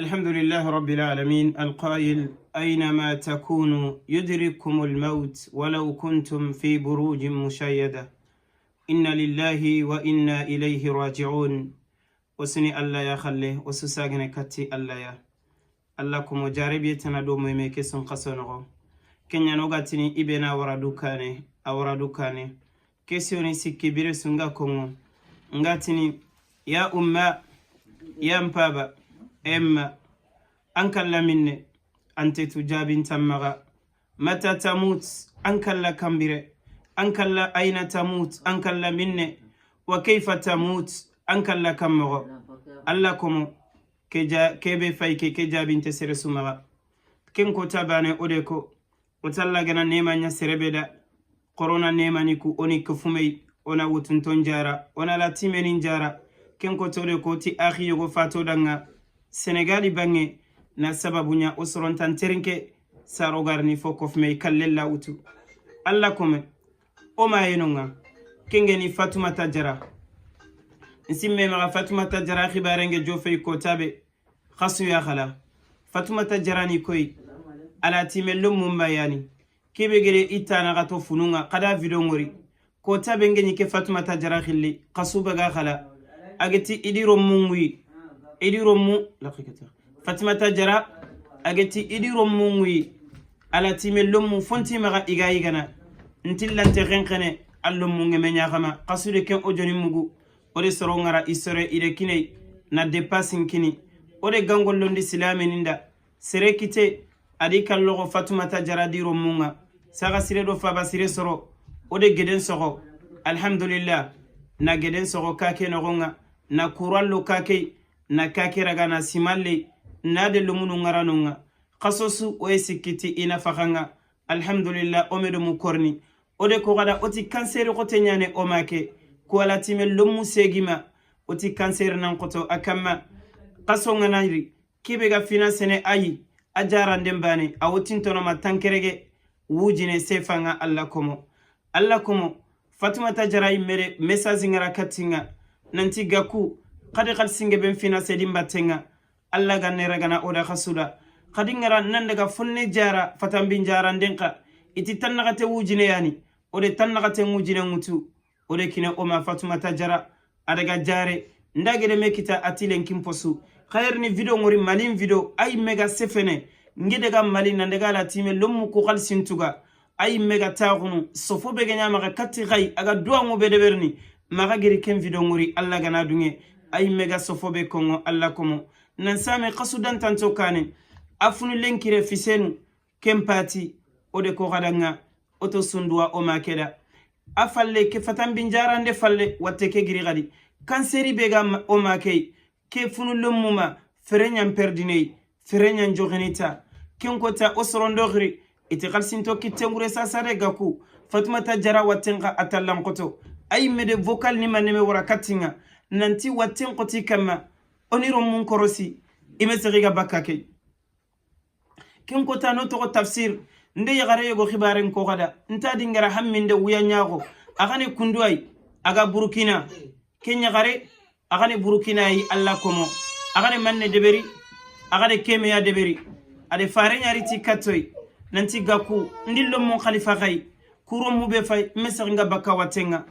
الحمد لله رب العالمين القائل أينما تكونوا يدرككم الموت ولو كنتم في بروج مشيدة إن لله وإنا إليه راجعون وسني الله يا خلي وسساغن كتي الله يا الله كم جاربي تنادو ميميكي سنقصنغو كنيا نوغاتني إبنا وردوكاني كسيوني سكي بيرسونغا كونغو نغاتني يا أمة يا مبابا إما أنكلا مني أنت تجابين تمغا متى تموت أنكلا كمبرة أنكلا أين تموت أنكلا مني وكيف تموت أنكلا كمغا الله كمو كيبي فايكي كجابين تسرسو مغا كنكو تاباني أوديكو وتلاغنا نيما نسربدا كورونا نيما نيكو أوني كفومي ona wutunton jara ona la timenin jara kenko tole ko ti akhi yogo fato danga Senegali bange na sababunya usrontan terinke sarogarni fokof me kallella utu alla kome o ma yenonga kengeni Fatoumata Diarra nsimme ma Fatoumata Diarra khibarenge jofey ko tabe khasu ya khala Fatoumata Diarra ni koy ala timello mumbayani kebe gere itana gato fununga kada video ngori ko tabe ngeni ke Fatoumata Diarra khilli qasuba ga khala ageti idiro mungwi idiromu lakikata Fatoumata Diarra ageti idiromu ngwi ala timellomu fonti maga igana ntillante renkene allomu ngemenya kama qasude ken ojoni mugu ode sorongara isore ide kinai na depassing kini ode gangollondi silameninda sere kite adi kallogo Fatoumata Diarra diromunga saga sire do faba sire soro ode geden soro alhamdulillah na geden soro kake nogonga na kurallo kake na kakiraga na simalle na de lumunu ngaranunga qasosu o esikiti ina fakanga alhamdulillah omedo mukorni ode ko gada oti cancer ko tenyane o make ko ala timel lumu segima oti cancer nan koto akama qaso nganari kibe ga finance ne ayi ajara ndembane awotintono ma tankerege wujine sefanga alla komo Fatoumata Diarra imere message ngara katinga nanti gaku kadi kal singe ben finance di mbatenga alla ganne ragana oda khasuda kadi ngara nandaga fonne jara fatambin jara ndenka iti tannagate wujine yani ode tannagate wujine mutu ode kine oma Fatoumata Diarra adaga jare ndagede mekita atilen kimposu khairni video ngori malin video ay mega sefene ngidega malin nandaga la time lomu ko khal sintuga ay mega taagunu sofo be ganya maga katti khay aga duango be deberni maga giri ken video ngori alla gana dunge ay mega sofobe kongo alla komo nansame qasudan tanto kane afunu lenkire fisenu kempati ode ko gadanga oto sundwa o makeda afalle ke fatam binjarande falle watte ke giri gadi kanseri bega o makei ke funu lumuma ferenyan perdinei ferenyan jogenita kenkota osrondogri iti khalsinto kitengure sasare gaku Fatoumata Diarra wattenga atallan koto ay mede vocal ni maneme wara katinga nanti watten qoti kama oniro mun korosi imeseriga bakake ken kota no to tafsir nde yagare yego khibaren ko gada nta dingara hamminde wuya nyago agane kunduay aga Burkina kenya gare agane Burkina yi alla komo agane manne deberi agane kemeya deberi ade fare nyari ti katoy nanti gaku ndillo mon khalifa khay kuro mube fay meseringa bakka watenga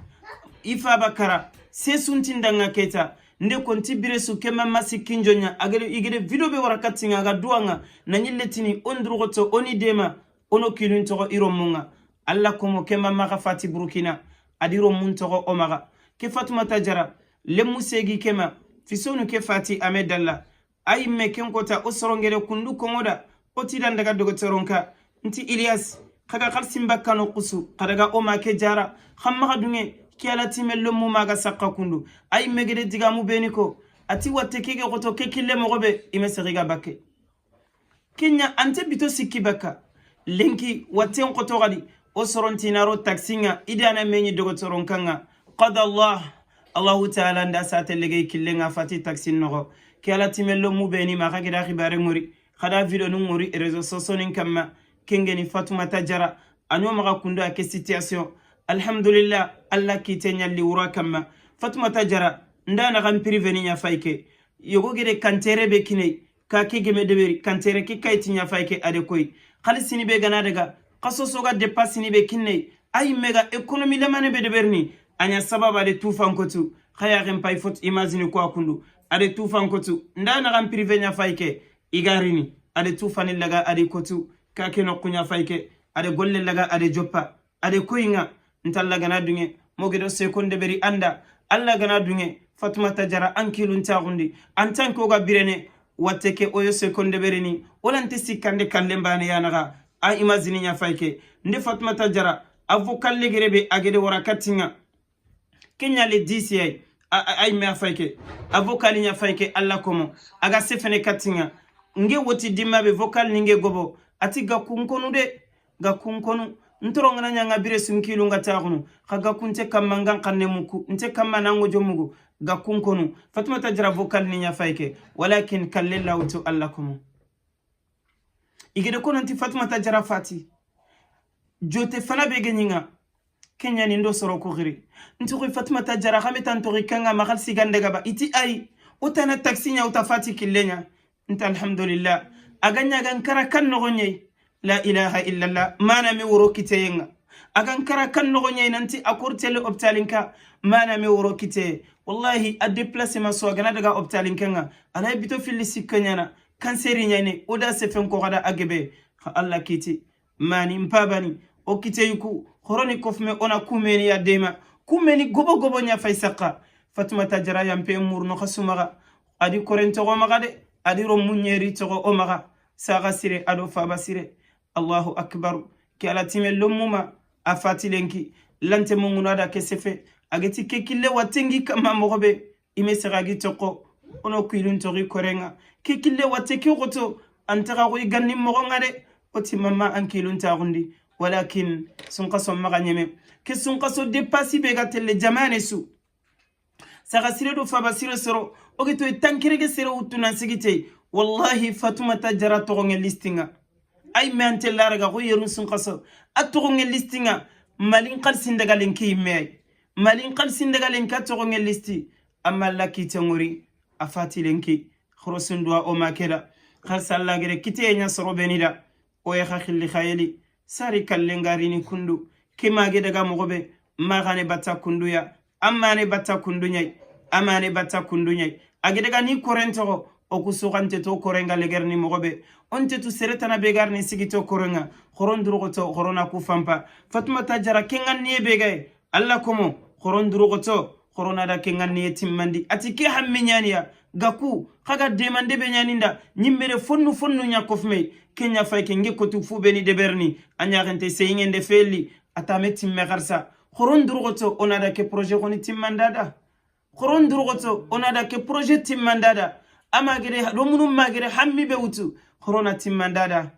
ifa bakara sesuntindanga keta nde konti biresu kema masikinjonya agere igere video be warakatinga ga duanga na nyilletini ondrugoto oni dema ono kilunto iromunga alla komo kema maga fati Burkina adiro munto omaga ke Fatoumata Diarra le musegi kema fisonu ke fati amedalla ay meken kota osorongere kundu komoda otidan daga dogotoronka nti Ilyas kaga kalsimba kano kusu kadaga oma ke Diarra khamma dunge kiala timello mu maga sakka kundu ay megede digamu beniko ati watte kege goto ke kille mogobe imeseriga bakke kenya ante bito sikki bakka lenki watte ngoto gadi o sorontinaro taxinga idana menyi dogotoron kanga qad Allah ta'ala nda satelege killenga fati taxin nogo kiala timello mu beni maga gida khibare ngori khada video nu ngori réseaux sociaux nin kamma kengeni Fatoumata Diarra anyo maga kundu ake situation alhamdulillah alla kitenya liura kama Fatoumata Diarra ndana kan priveni nya faike yogo gede kantere be kine ka ke geme deberi kantere ke kayti nya fayke ade koy khalisini be gana daga qaso soga dépassini be kinne ay mega économie le mane be deberni anya sababa de tufan kotu khaya gem pay fot imagine ko akundu ade tufan kotu ndana gam privé nya fayke igarini ade tufani laga ade kotu ka ke no kunya fayke ade golle laga ade joppa ade koyinga ntalla gana dunge mogido seconde beri anda alla gana dunge Fatoumata Diarra ankilun tagundi antan ko ga birene wateke oyo seconde beri ni olante sikande kallembane yanaga a imagine nya fayke nde Fatoumata Diarra avocat legerebe agede wara katinga kenya le DCI ay me fayke avocat nya fayke alla komo aga sefene katinga nge woti dimabe vocal ninge gobo ati gakunkonu de gakunkonu ntoro ngana nyanga bire sunkilu ngata khunu khaga kunte kamangan kanne muku nte kamana ngo jomugo gakunkonu Fatoumata Diarra vocal ni nya fayke walakin kallallahu tu allakum igede kono nti Fatoumata Diarra fati jote fana be genyinga kenya ni ndo soro ko giri nti ko Fatoumata Diarra khameta ntori kanga magal sigande gaba iti ay utana taxi nya utafati killenya nta alhamdulillah aganya gankara kan no gonye la ilaha illallah mana mi woro kiteyenga agankara kan no gonye nanti akortele optalinka mana mi woro kite wallahi a déplacement so gana daga optalinka ala bito fili sikanyana kanseri nyane oda se fen ko gada agebe Allah kiti mani mpabani o kite yuku horoni kofme ona kumeni ya dema kumeni gobo gobo nya faysaka Fatoumata Diarra yampe murno khasumaga adi korento go magade adi romunyeri togo omaga saga sire ado faba sire Allahu akbar ki ala timel lomuma afatilenki lante munguna da kesefe ageti kekille watengi kama mogobe ime seragi toko ono kuilun tori korenga kekille wateki goto antaka go iganni mogonga de oti mama ankilun tagundi walakin sunqaso maganyeme ke sunqaso depassi be gatelle jamane su saga sire do faba sire soro ogito tankirege sire utuna sigite wallahi Fatoumata Diarra togonge listinga ay mente laraga ko yerun sunqaso atogonge listinga malin qalsin daga lenki me malin qalsin daga lenka togonge listi amma laki tengori afati lenki khrosun o makeda khalsalla gere kite nya soro benida o ya khili khayeli sari kallengari ni kundu kemage daga mogobe magane batta kunduya amane batta kundunyai amane batta kundunyai agedega ni korento o kusugante to korenga legerni mogobe onte tu seretana begarni sigito korenga khorondrugoto khorona ku fampa Fatoumata Diarra kenganni begay alla komo khorondrugoto khorona da kenganni timmandi atike hamminyaniya gaku kaga demande be nyaninda nyimmere fonnu nya kofme kenya fayke ngekotu fu beni deberni anya rente seyngende feli atame timme garsa khorondrugoto onada ke projet koni timmandada khorondrugoto onada ke projet timmandada amagere domunu magere hammi be wutu corona timmandada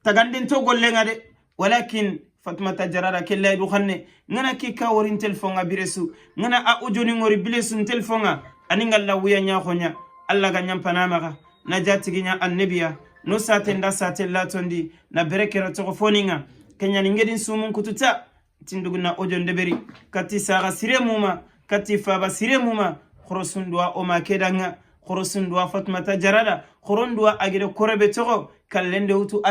taganden to gollenga de walakin Fatoumata Diarra kella du khanne ngana ki ka worin telephone abiresu ngana a ujoni ngori bilesu telephone aninga la wuya nya khonya alla ga nyampana maga najati ginya annabiya no sate nda sate latondi na berekero to foninga kenya ngedin sumun kututa tinduguna ojo ndeberi kati saga siremuma kati faba siremuma khorosundwa o makedanga khorosundwa Fatoumata Diarra khorondwa agire korebe togo kallende utu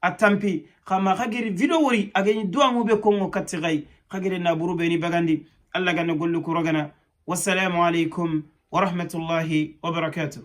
atampi khama khagiri video wori ageni duwa mube kongo katigai khagire na buru beni bagandi alla ganna gollu kuragana wassalamu alaikum wa rahmatullahi wa barakatuh.